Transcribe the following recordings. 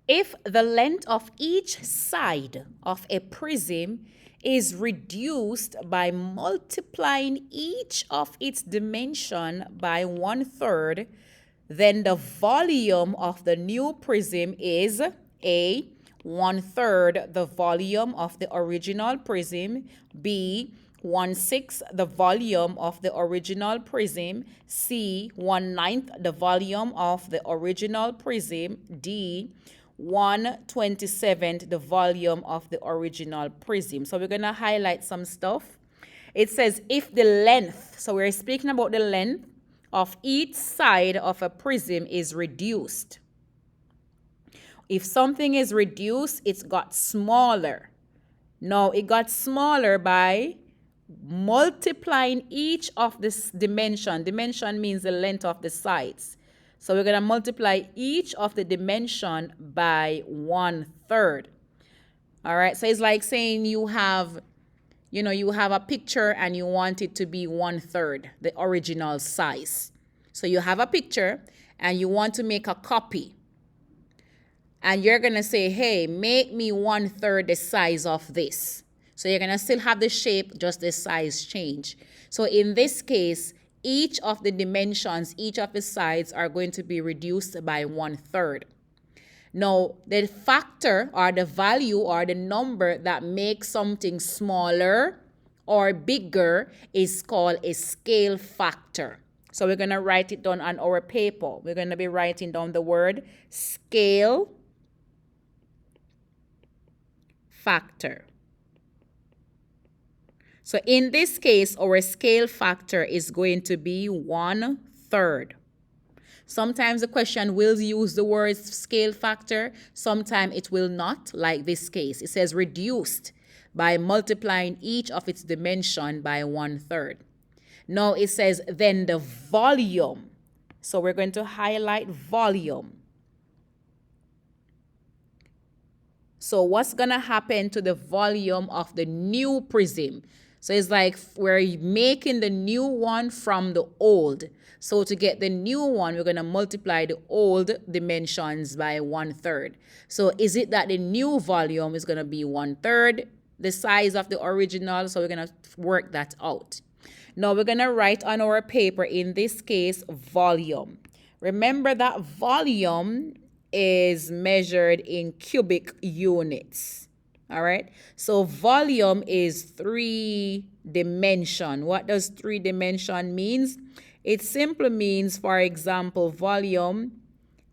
If the length of each side of a prism is reduced by multiplying each of its dimension by 1/3, then the volume of the new prism is A, 1/3 the volume of the original prism, B, 1/6 the volume of the original prism, C, 1/9 the volume of the original prism, D, 1/27 the volume of the original prism. So we're going to highlight some stuff. It says if the length, so we're speaking about the length of each side of a prism is reduced. If something is reduced, it's got smaller. Now, it got smaller by multiplying each of this dimension. Dimension means the length of the sides. So we're going to multiply each of the dimension by 1/3. All right, so it's like saying you have a picture and you want it to be 1/3 the original size. So you have a picture and you want to make a copy. And you're going to say, hey, make me 1/3 the size of this. So you're going to still have the shape, just the size change. So in this case, each of the dimensions, each of the sides are going to be reduced by 1/3. Now, the factor or the value or the number that makes something smaller or bigger is called a scale factor. So we're going to write it down on our paper. We're going to be writing down the word scale factor. So in this case, our scale factor is going to be 1/3. Sometimes the question will use the word scale factor. Sometimes it will not, like this case. It says reduced by multiplying each of its dimension by 1/3. Now it says then the volume. So we're going to highlight volume. So what's going to happen to the volume of the new prism? So it's like we're making the new one from the old. So to get the new one, we're going to multiply the old dimensions by 1/3. So is it that the new volume is going to be 1/3 the size of the original? So we're going to work that out. Now we're going to write on our paper, in this case, volume. Remember that volume is measured in cubic units. All right. So volume is 3-dimension. What does 3-dimension means? It simply means, for example, volume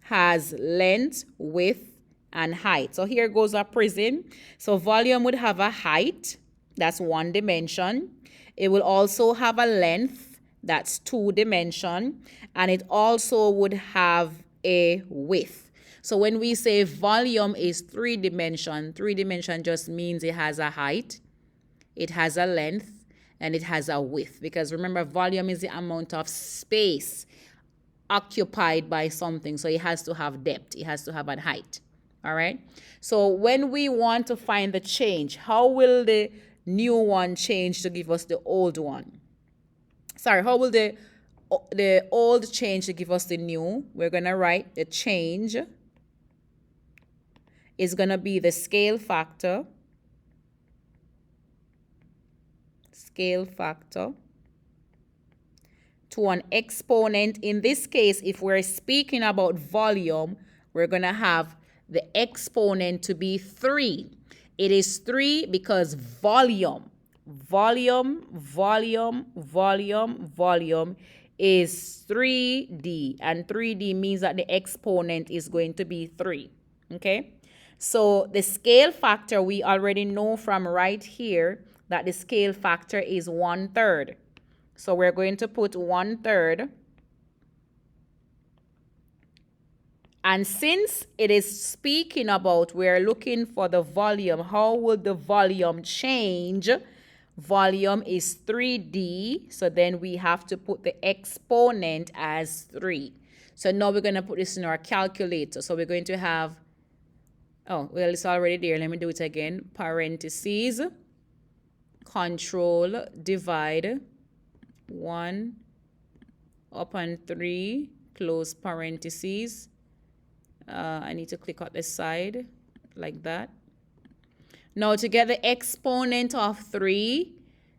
has length, width, and height. So here goes a prism. So volume would have a height, that's 1 dimension. It will also have a length, that's 2 dimension, and it also would have a width. So when we say volume is 3-dimension, 3-dimension just means it has a height, it has a length, and it has a width. Because remember, volume is the amount of space occupied by something. So it has to have depth, it has to have a height. All right. So when we want to find the change, how will the new one change to give us the old one? Sorry, how will the old change to give us the new? We're going to write the change is going to be the scale factor. Scale factor to an exponent. In this case, if we're speaking about volume, we're going to have the exponent to be 3. It is 3 because volume is 3D, and 3D means that the exponent is going to be 3. Okay? So the scale factor, we already know from right here that the scale factor is 1/3. So we're going to put 1/3. And since it is speaking about, we're looking for the volume, how would the volume change? Volume is 3D, so then we have to put the exponent as 3. So now we're going to put this in our calculator. So we're going to have, oh, well, it's already there. Let me do it again. Parentheses, control, divide, 1 upon 3, close parentheses. I need to click on the side like that. Now to get the exponent of 3,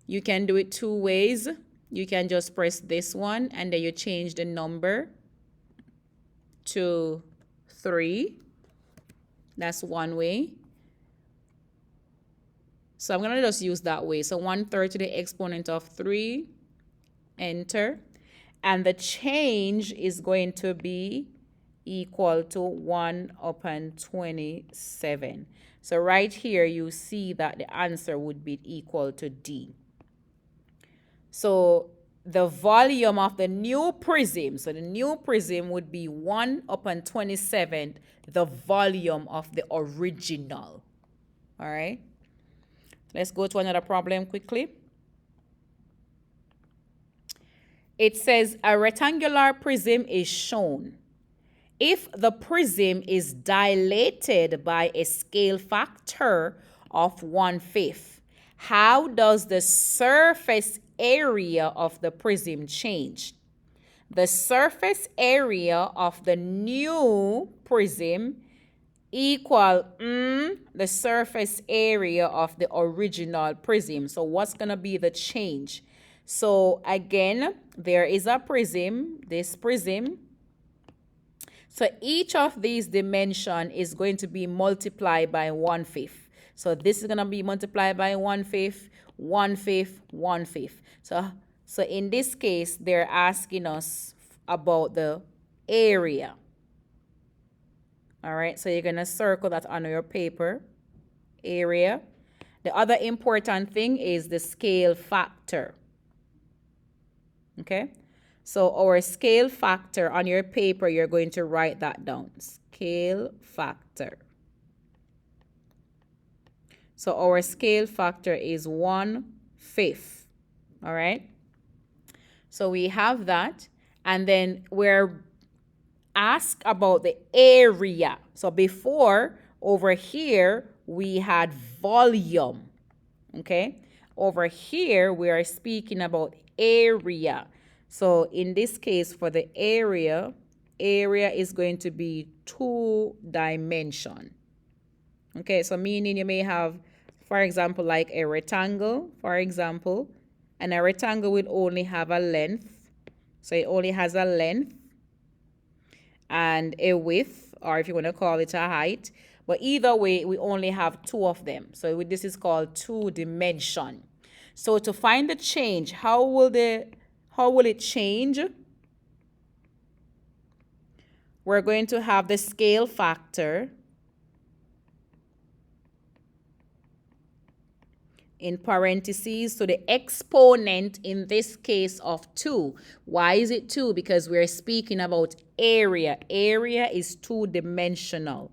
you can do it two ways. You can just press this one and then you change the number to 3. That's one way. So I'm going to just use that way. So 1/3 to the exponent of 3, enter. And the change is going to be equal to 1 upon 27. So right here, you see that the answer would be equal to D. So the volume of the new prism, so the new prism would be 1 upon 27, the volume of the original. All right. Let's go to another problem quickly. It says a rectangular prism is shown. If the prism is dilated by a scale factor of 1/5, how does the surface area of the prism change? The surface area of the new prism equal the surface area of the original prism. So what's going to be the change? So again, there is a prism, this prism. So each of these dimension is going to be multiplied by 1/5. So this is going to be multiplied by 1/5, 1/5, 1/5. So in this case, they're asking us about the area. All right, so you're going to circle that on your paper, area. The other important thing is the scale factor. Okay, so our scale factor on your paper, you're going to write that down. Scale factor. So our scale factor is 1/5. All right. So we have that. And then we're asked about the area. So before, over here, we had volume. Okay. Over here, we are speaking about area. So in this case, for the area is going to be 2 dimension. Okay, so meaning you may have, for example, like a rectangle, for example, and a rectangle will only have a length. So it only has a length and a width, or if you want to call it a height. But either way, we only have 2 of them. So this is called 2 dimension. So to find the change, how will it change? We're going to have the scale factor in parentheses, so the exponent in this case of 2. Why is it 2? Because we're speaking about area. Area is 2-dimensional.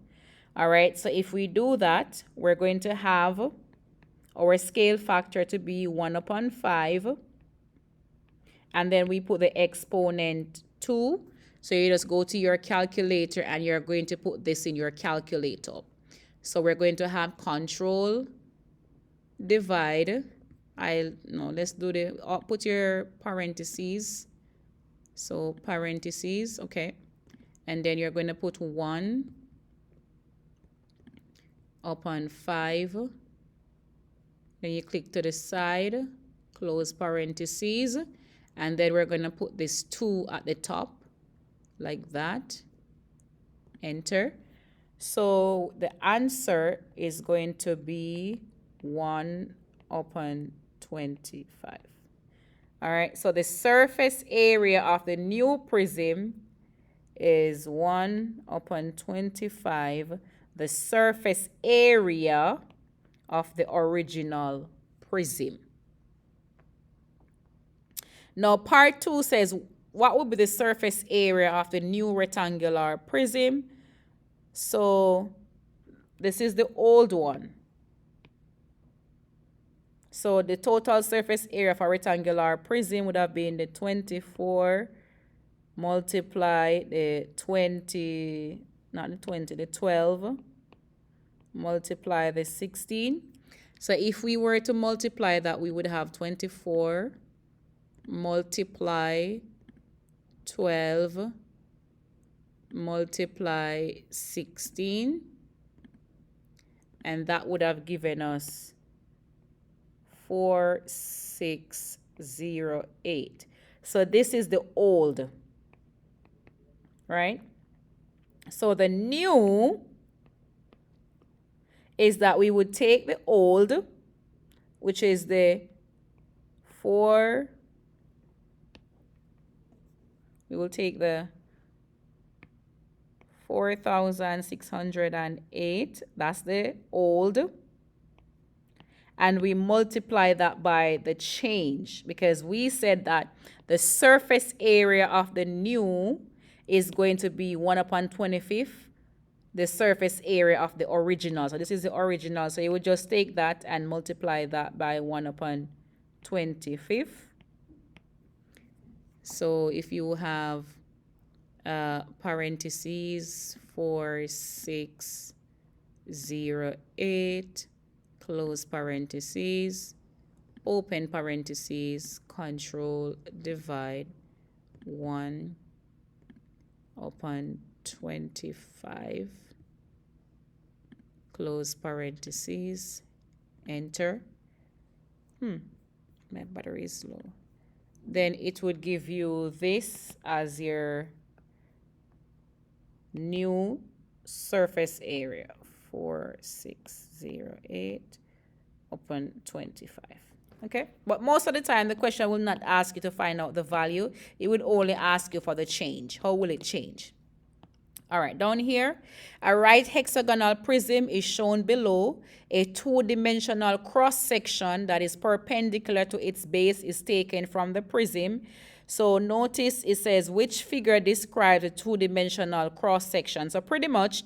All right, so if we do that, we're going to have our scale factor to be 1/5. And then we put the exponent 2. So you just go to your calculator and you're going to put this in your calculator. So we're going to have control divide. Let's do put your parentheses. So parentheses, okay. And then you're going to put 1/5. Then you click to the side, close parentheses, and then we're going to put this 2 at the top, like that. Enter. So the answer is going to be 1/25. All right, so the surface area of the new prism is 1/25, the surface area of the original prism. Now, part 2 says, what would be the surface area of the new rectangular prism? So this is the old one. So the total surface area of a rectangular prism would have been the 24 multiply the 20, not the 20, the 12 multiply the 16. So if we were to multiply that, we would have 24 multiply 12 multiply 16, and that would have given us 4608. So this is the old, right? So the new is that we would take the old, which is the 4, we will take the 4,608, that's the old, and we multiply that by the change, because we said that the surface area of the new is going to be 1 upon 25th, the surface area of the original. So this is the original. So you would just take that and multiply that by 1 upon 25th. So if you have parentheses 4608, close parentheses, open parentheses, control divide 1 upon 25, close parentheses, enter. My battery is low. Then it would give you this as your new surface area, 4608 upon 25. Okay, but most of the time the question will not ask you to find out the value. It would only ask you for the change. How will it change? All right, down here, a right hexagonal prism is shown below. A two-dimensional cross-section that is perpendicular to its base is taken from the prism. So notice it says which figure describes a two-dimensional cross-section. So pretty much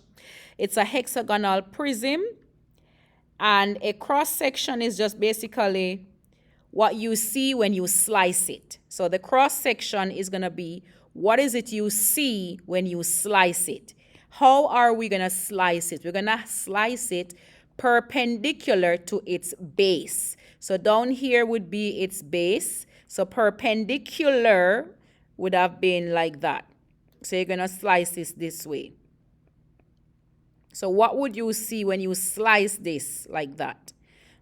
it's a hexagonal prism, and a cross-section is just basically what you see when you slice it. So the cross-section is going to be what is it you see when you slice it. How are we going to slice it? We're going to slice it perpendicular to its base. So down here would be its base. So perpendicular would have been like that. So you're going to slice this way. So what would you see when you slice this like that?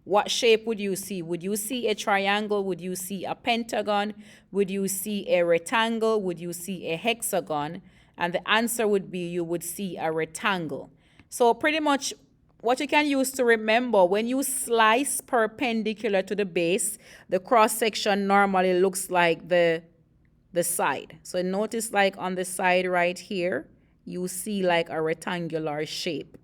What shape would you see? Would you see a triangle? Would you see a pentagon? Would you see a rectangle? Would you see a hexagon? And the answer would be you would see a rectangle. So pretty much what you can use to remember, when you slice perpendicular to the base, the cross-section normally looks like the side. So notice like on the side right here, you see like a rectangular shape.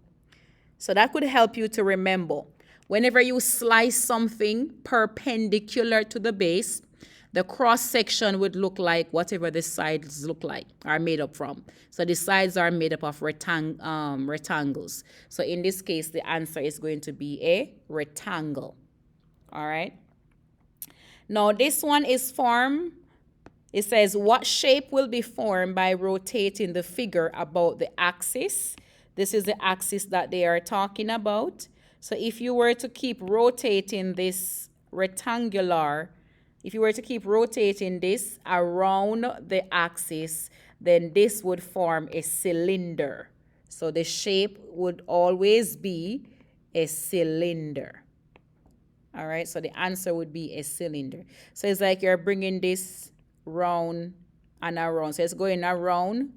So that could help you to remember. Whenever you slice something perpendicular to the base, the cross-section would look like whatever the sides look like, are made up from. So the sides are made up of rectangles. So in this case, the answer is going to be a rectangle. All right. Now this one is formed. It says what shape will be formed by rotating the figure about the axis. This is the axis that they are talking about. So if you were to keep rotating this rectangular, if you were to keep rotating this around the axis, then this would form a cylinder. So the shape would always be a cylinder. All right, so the answer would be a cylinder. So it's like you're bringing this round and around. So it's going around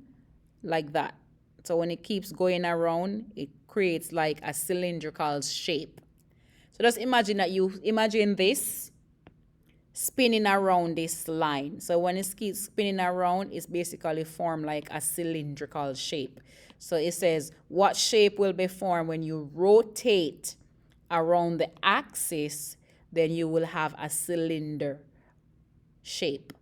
like that. So when it keeps going around, it creates like a cylindrical shape. So just imagine that you imagine this spinning around this line. So when it keeps spinning around, it's basically formed like a cylindrical shape. So it says what shape will be formed when you rotate around the axis, then you will have a cylinder shape.